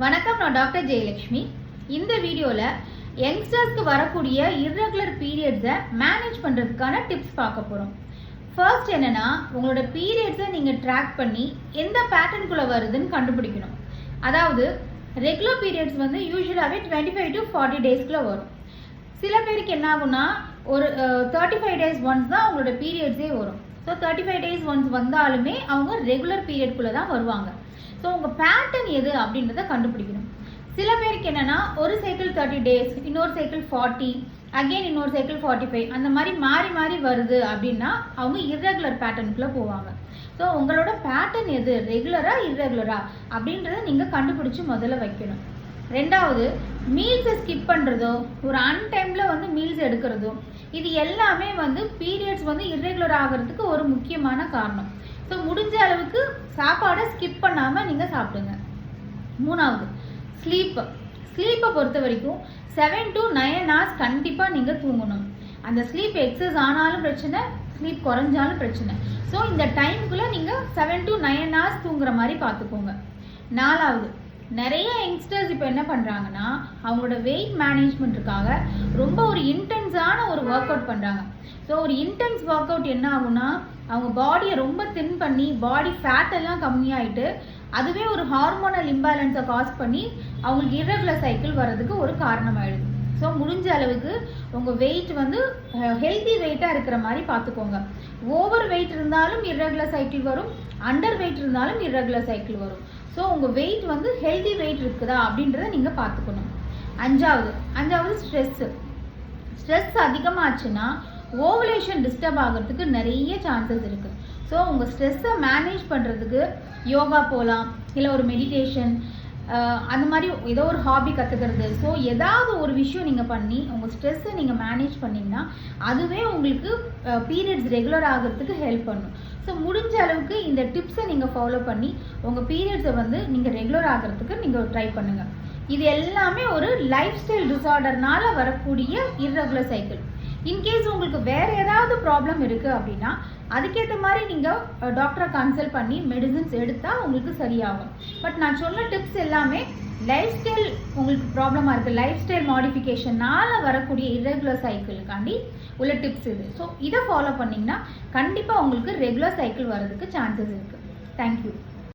வணக்கம், நான் டாக்டர் ஜெயலட்சுமி. இந்த வீடியோவில் யங்ஸ்டர்ஸ்க்கு வரக்கூடிய இர்ரெகுலர் பீரியட்ஸை மேனேஜ் பண்ணுறதுக்கான டிப்ஸ் பார்க்க போகிறோம். ஃபர்ஸ்ட் என்னென்னா, உங்களோட பீரியட்ஸை நீங்கள் ட்ராக் பண்ணி எந்த பேட்டர்னுக்குள்ளே வருதுன்னு கண்டுபிடிக்கணும். அதாவது ரெகுலர் பீரியட்ஸ் வந்து யூஸ்வலாகவே 25 to 40 டேஸ்க்குள்ளே வரும். சில பேருக்கு என்ன ஆகும்னா ஒரு 35 days ஒன்ஸ் தான் அவங்களோட பீரியட்ஸே வரும். ஸோ 35 days ஒன்ஸ் வந்தாலுமே அவங்க ரெகுலர் பீரியட்குள்ளே தான் வருவாங்க. ஸோ உங்கள் பேட்டர்ன் எது அப்படின்றத கண்டுபிடிக்கணும். சில பேருக்கு என்னென்னா ஒரு சைக்கிள் 30 days, இன்னொரு சைக்கிள் 40, அகெயின் இன்னொரு சைக்கிள் 45, அந்த மாதிரி மாறி மாறி வருது அப்படின்னா அவங்க இர்ரெகுலர் பேட்டர்னுக்குள்ளே போவாங்க. ஸோ உங்களோட பேட்டர்ன் எது, ரெகுலரா இர்ரெகுலரா அப்படின்றத நீங்கள் கண்டுபிடிச்சி முதல்ல வைக்கணும். ரெண்டாவது, மீல்ஸை ஸ்கிப் பண்ணுறதோ ஒரு அன்டைமில் வந்து மீல்ஸ் எடுக்கிறதோ இது எல்லாமே வந்து பீரியட்ஸ் வந்து இர்ரெகுலர் ஆகிறதுக்கு ஒரு முக்கியமான காரணம். ஸோ முடிஞ்ச அளவுக்கு சாப்பாடை ஸ்கிப் பண்ணாமல் நீங்கள் சாப்பிடுங்க. மூணாவது, ஸ்லீப்பை பொறுத்த வரைக்கும் 7 to 9 hours கண்டிப்பாக நீங்கள் தூங்கணும். அந்த ஸ்லீப் எக்ஸஸ் ஆனாலும் பிரச்சனை, ஸ்லீப் குறைஞ்சாலும் பிரச்சனை. ஸோ இந்த டைமுக்குள்ளே நீங்கள் 7 to 9 hours தூங்குற மாதிரி பார்த்துக்கோங்க. நாலாவது, நிறைய யங்ஸ்டர்ஸ் இப்போ என்ன பண்ணுறாங்கன்னா அவங்களோட வெயிட் மேனேஜ்மெண்ட்டுக்காக ரொம்ப ஒரு இன்டென்ஸான ஒரு ஒர்க் அவுட் பண்ணுறாங்க. ஸோ ஒரு இன்டென்ஸ் ஒர்க் அவுட் என்ன ஆகுனா அவங்க பாடியை ரொம்ப தின் பண்ணி பாடி ஃபேட் எல்லாம் கம்மியாயிட்டு அதுவே ஒரு ஹார்மோனல் இம்பேலன்ஸை காஸ் பண்ணி அவங்களுக்கு இர்ரெகுலர் சைக்கிள் வர்றதுக்கு ஒரு காரணமாயிடுது. ஸோ முடிஞ்ச அளவுக்கு உங்கள் வெயிட் வந்து ஹெல்தி வெயிட்டாக இருக்கிற மாதிரி பார்த்துக்கோங்க. ஓவர் வெயிட் இருந்தாலும் இர்ரெகுலர் சைக்கிள் வரும், அண்டர் வெயிட் இருந்தாலும் இர்ரெகுலர் சைக்கிள் வரும். ஸோ உங்கள் வெயிட் வந்து ஹெல்தி வெயிட் இருக்குதா அப்படின்றத நீங்கள் பார்த்துக்கணும். அஞ்சாவது ஸ்ட்ரெஸ் அதிகமாச்சுன்னா ஓவலேஷன் டிஸ்டர்ப் ஆகிறதுக்கு நிறைய சான்சஸ் இருக்குது. ஸோ உங்கள் ஸ்ட்ரெஸ்ஸை மேனேஜ் பண்ணுறதுக்கு யோகா போகலாம், இல்லை ஒரு மெடிடேஷன், அந்த மாதிரி ஏதோ ஒரு ஹாபி கற்றுக்கிறது. ஸோ ஏதாவது ஒரு விஷயம் நீங்கள் பண்ணி உங்கள் ஸ்ட்ரெஸ்ஸை நீங்கள் மேனேஜ் பண்ணிங்கன்னா அதுவே உங்களுக்கு பீரியட்ஸ் ரெகுலர் ஆகிறதுக்கு ஹெல்ப் பண்ணும். ஸோ முடிஞ்ச அளவுக்கு இந்த டிப்ஸை நீங்கள் ஃபாலோ பண்ணி உங்கள் பீரியட்ஸை வந்து நீங்கள் ரெகுலர் ஆகிறதுக்கு நீங்கள் ட்ரை பண்ணுங்கள். இது எல்லாமே ஒரு லைஃப் ஸ்டைல் டிஸார்டர்னால வரக்கூடிய இர்ரெகுலர் சைக்கிள். இன்கேஸ் உங்களுக்கு வேறு ஏதாவது ப்ராப்ளம் இருக்குது அப்படின்னா அதுக்கேற்ற மாதிரி நீங்கள் டாக்டரை கன்சல்ட் பண்ணி மெடிசின்ஸ் எடுத்தால் உங்களுக்கு சரியாகும். பட் நான் சொன்ன டிப்ஸ் எல்லாமே லைஃப் ஸ்டைல் உங்களுக்கு ப்ராப்ளமாக இருக்குது, லைஃப் ஸ்டைல் மாடிஃபிகேஷனால் வரக்கூடிய இர்ரெகுலர் சைக்கிளுக்காண்டி உள்ள டிப்ஸ் இது. ஸோ இதை ஃபாலோ பண்ணிங்கன்னா கண்டிப்பாக உங்களுக்கு ரெகுலர் சைக்கிள் வர்றதுக்கு சான்சஸ் இருக்குது. தேங்க்யூ.